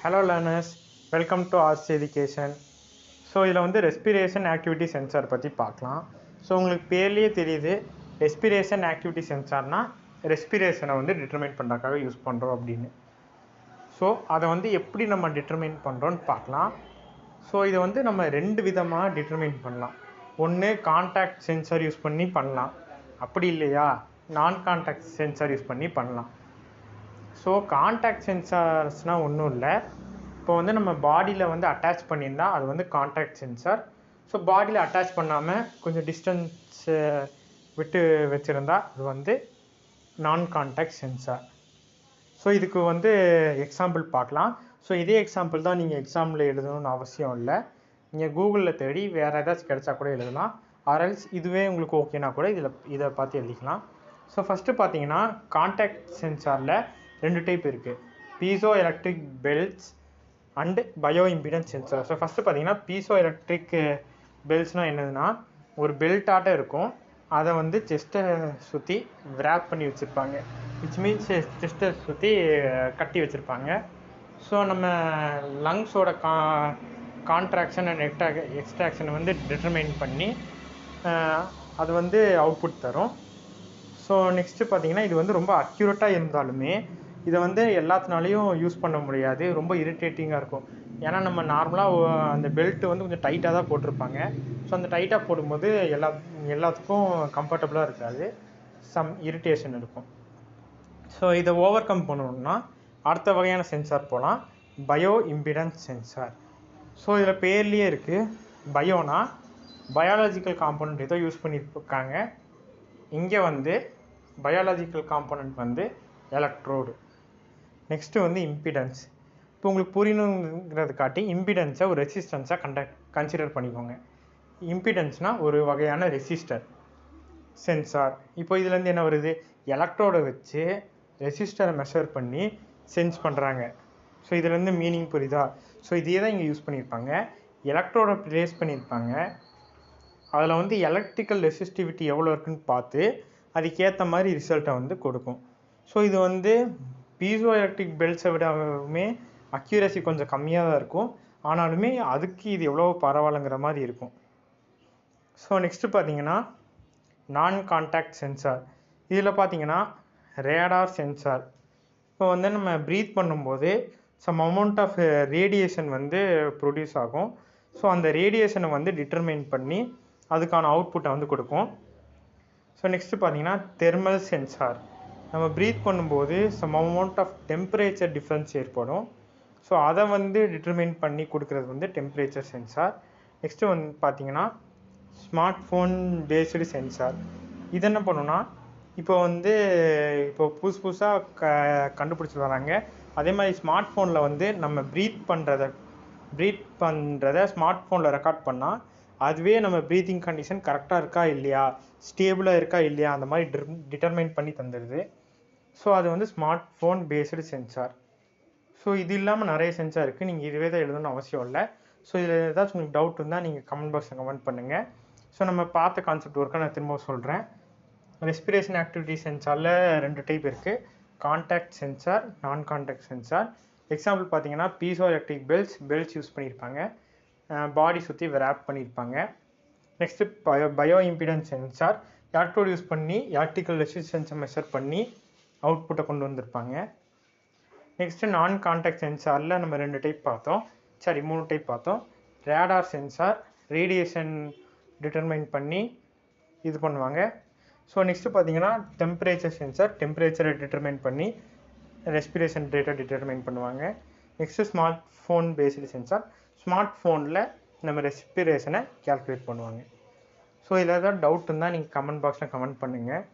Hello learners, welcome to Arts Education. So இதில் வந்து respiration activity sensor பற்றி பார்க்கலாம். ஸோ உங்களுக்கு பேர்லேயே தெரியுது, ரெஸ்பிரேஷன் ஆக்டிவிட்டி சென்சார்னால் ரெஸ்பிரேஷனை வந்து டிட்டர்மைன் பண்ணுறதுக்காக யூஸ் பண்ணுறோம் அப்படின்னு. ஸோ அதை வந்து எப்படி நம்ம டிட்டர்மைன் பண்ணுறோன்னு பார்க்கலாம். ஸோ இதை வந்து நம்ம ரெண்டு விதமாக டிட்டர்மைன் பண்ணலாம். ஒன்று கான்டாக்ட் சென்சார் யூஸ் பண்ணி பண்ணலாம், அப்படி இல்லையா நான் கான்டாக்ட் சென்சார் யூஸ் பண்ணி பண்ணலாம். ஸோ கான்டாக்ட் சென்சார்ஸ்னால் ஒன்றும் இல்லை, இப்போ வந்து நம்ம பாடியில் வந்து அட்டாச் பண்ணியிருந்தால் அது வந்து கான்டாக்ட் சென்சார். ஸோ பாடியில் அட்டாச் பண்ணாமல் கொஞ்சம் டிஸ்டன்ஸ் விட்டு வச்சுருந்தா அது வந்து நான் கான்டாக்ட் சென்சார். ஸோ இதுக்கு வந்து எக்ஸாம்பிள் பார்க்கலாம். ஸோ இதே எக்ஸாம்பிள் தான் நீங்கள் எக்ஸாமில் எழுதணும்னு அவசியம் இல்லை, நீங்கள் கூகுளில் தேடி வேறு ஏதாச்சும் கிடைச்சா கூட எழுதலாம். ஆர்எல்ஸ் இதுவே உங்களுக்கு ஓகேனா கூட இதை பார்த்து எழுதிக்கலாம். ஸோ ஃபஸ்ட்டு பார்த்தீங்கன்னா கான்டாக்ட் சென்சாரில் ரெண்டு டைப் இருக்குது, piezo electric belts and bio impedance sensor. So first பார்த்தீங்கன்னா பீசோ எலக்ட்ரிக் பெல்ட்ஸ்னால் என்னதுன்னா, ஒரு பெல்ட்டாட்டம் இருக்கும், அதை வந்து செஸ்ட்டை சுற்றி விராப் பண்ணி வச்சுருப்பாங்க, விச் மீன்ஸ் செஸ்ட்டை சுற்றி கட்டி வச்சுருப்பாங்க. ஸோ நம்ம லங்ஸோட கான்ட்ராக்ஷன் அண்ட் எக்ஸ்ட்ராக்ஷனை வந்து டிட்டர்மைன் பண்ணி அது வந்து அவுட்புட் தரும். ஸோ நெக்ஸ்ட்டு பார்த்தீங்கன்னா இது வந்து ரொம்ப அக்யூரேட்டாக இருந்தாலுமே இதை வந்து எல்லாத்தினாலையும் யூஸ் பண்ண முடியாது, ரொம்ப இரிட்டேட்டிங்காக இருக்கும். ஏன்னா நம்ம நார்மலாக அந்த பெல்ட்டு வந்து கொஞ்சம் டைட்டாக தான் போட்டிருப்பாங்க. ஸோ அந்த டைட்டாக போடும்போது எல்லாத்துக்கும் கம்ஃபர்டபுளாக இருக்காது, சம் இரிட்டேஷன் இருக்கும். ஸோ இதை ஓவர் கம் பண்ணணும்னா அடுத்த வகையான சென்சார் போகலாம், பயோ இம்பிடன்ஸ் சென்சார். ஸோ இதில் பேர்லேயே இருக்குது, பயோனா பயாலஜிக்கல் காம்போனன்ட் ஏதோ யூஸ் பண்ணியிருக்காங்க. இங்கே வந்து பயாலஜிக்கல் காம்போனன்ட் வந்து எலக்ட்ரோடு. நெக்ஸ்ட்டு வந்து இம்பிடன்ஸ். இப்போ உங்களுக்கு புரியணுங்கிறது காட்டி இம்பிடன்ஸை ஒரு ரெசிஸ்டன்ஸாக கன்சிடர் பண்ணிக்கோங்க. இம்பிடன்ஸ்னால் ஒரு வகையான ரெசிஸ்டர் சென்சார். இப்போ இதுலேருந்து என்ன வருது, எலக்ட்ரோடை வச்சு ரெசிஸ்டரை மெஷர் பண்ணி சென்ஸ் பண்ணுறாங்க. ஸோ இதுலேருந்து மீனிங் புரியுதா? ஸோ இதே தான் இங்கே யூஸ் பண்ணியிருப்பாங்க, எலக்ட்ரோடை ப்ளேஸ் பண்ணியிருப்பாங்க, அதில் வந்து எலக்ட்ரிக்கல் ரெசிஸ்டிவிட்டி எவ்வளோ இருக்குன்னு பார்த்து அதுக்கேற்ற மாதிரி ரிசல்ட்டை வந்து கொடுக்கும். ஸோ இது வந்து பீசோ எலக்ட்ரிக் பெல்ட்ஸை விடவுமே அக்யூரசி கொஞ்சம் கம்மியாக தான் இருக்கும், ஆனாலுமே அதுக்கு இது எவ்வளோ பரவாயில்லைங்கிற மாதிரி இருக்கும். ஸோ நெக்ஸ்ட்டு பார்த்தீங்கன்னா நான் கான்டாக்ட் சென்சார். இதில் பார்த்தீங்கன்னா ரேடார் சென்சார். இப்போ வந்து நம்ம ப்ரீத் பண்ணும்போது சம் அமௌண்ட் ஆஃப் ரேடியேஷன் வந்து ப்ரொடியூஸ் ஆகும். ஸோ அந்த ரேடியேஷனை வந்து டிட்டர்மைன் பண்ணி அதுக்கான அவுட்புட்டை வந்து கொடுக்கும். ஸோ நெக்ஸ்ட்டு பார்த்தீங்கன்னா தெர்மல் சென்சார். நம்ம ப்ரீத் பண்ணும்போது some amount of temperature difference ஏற்படும். ஸோ அதை வந்து டிட்டர்மைன் பண்ணி கொடுக்குறது வந்து டெம்பரேச்சர் சென்சார். நெக்ஸ்ட்டு வந்து பார்த்தீங்கன்னா ஸ்மார்ட் ஃபோன் பேஸ்டு சென்சார். இது என்ன பண்ணுன்னா, இப்போ புதுசாக கண்டுபிடிச்சி வராங்க. அதே மாதிரி ஸ்மார்ட் ஃபோனில் வந்து நம்ம ப்ரீத் பண்ணுறத ஸ்மார்ட் ஃபோனில் ரெக்கார்ட் பண்ணால் அதுவே நம்ம ப்ரீத்திங் கண்டிஷன் கரெக்டாக இருக்கா இல்லையா, ஸ்டேபிளாக இருக்கா இல்லையா, அந்த மாதிரி டிட்டர்மைன் பண்ணி தந்துடுது. ஸோ அது வந்து smart phone based sensor. So இது இல்லாமல் நிறைய சென்சார் இருக்குது, நீங்கள் இதுவே தான் எழுதணும்னு அவசியம் இல்லை. ஸோ இதில் ஏதாச்சும் உங்களுக்கு டவுட் இருந்தால் நீங்கள் கமெண்ட் பாக்ஸில் கமெண்ட் பண்ணுங்கள். ஸோ நம்ம பார்த்த கான்செப்ட் ஒர்க்கை நான் திரும்ப சொல்கிறேன். ரெஸ்பிரேஷன் ஆக்டிவிட்டி சென்சாரில் ரெண்டு டைப் இருக்குது, கான்டாக்ட் சென்சார், நான் கான்டாக்ட் சென்சார். எக்ஸாம்பிள் பார்த்தீங்கன்னா பீசோ எலக்ட்ரிக் பெல்ட்ஸ் யூஸ் பண்ணியிருப்பாங்க, பாடி சுற்றி விராப் பண்ணியிருப்பாங்க. Next bio impedance sensor, electrode use பண்ணி எலக்ட்ரிக்கல் ரெசிஸ்டன்ஸை மெஷர் பண்ணி அவுட்புட்டை கொண்டு வந்திருப்பாங்க. நெக்ஸ்ட்டு நான் கான்டாக்ட் சென்சாரில் நம்ம மூணு டைப் பார்த்தோம். ரேடார் சென்சார், ரேடியேஷன் டிட்டர்மைன் பண்ணி இது பண்ணுவாங்க. ஸோ நெக்ஸ்ட்டு பார்த்தீங்கன்னா டெம்பரேச்சர் சென்சார், டெம்பரேச்சரை டிட்டர்மைன் பண்ணி ரெஸ்பிரேஷன் ரேட்டை டிட்டர்மைன் பண்ணுவாங்க. Next smart phone based sensor, smart ஃபோனில் நம்ம ரெஸ்பிரேஷனை கேல்குலேட் பண்ணுவாங்க. ஸோ இதில் ஏதாவது டவுட் இருந்தால் நீங்கள் கமெண்ட் பாக்ஸில் கமெண்ட் பண்ணுங்கள்.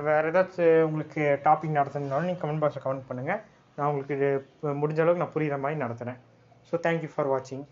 வேறு ஏதாச்சும் உங்களுக்கு டாபிக் நடத்துனாலும் நீங்கள் கமெண்ட் பாக்ஸில் கமெண்ட் பண்ணுங்கள். நான் உங்களுக்கு முடிஞ்ச அளவுக்கு நான் புரிகிற மாதிரி நடத்துகிறேன். ஸோ தேங்க்யூ ஃபார் வாட்சிங்.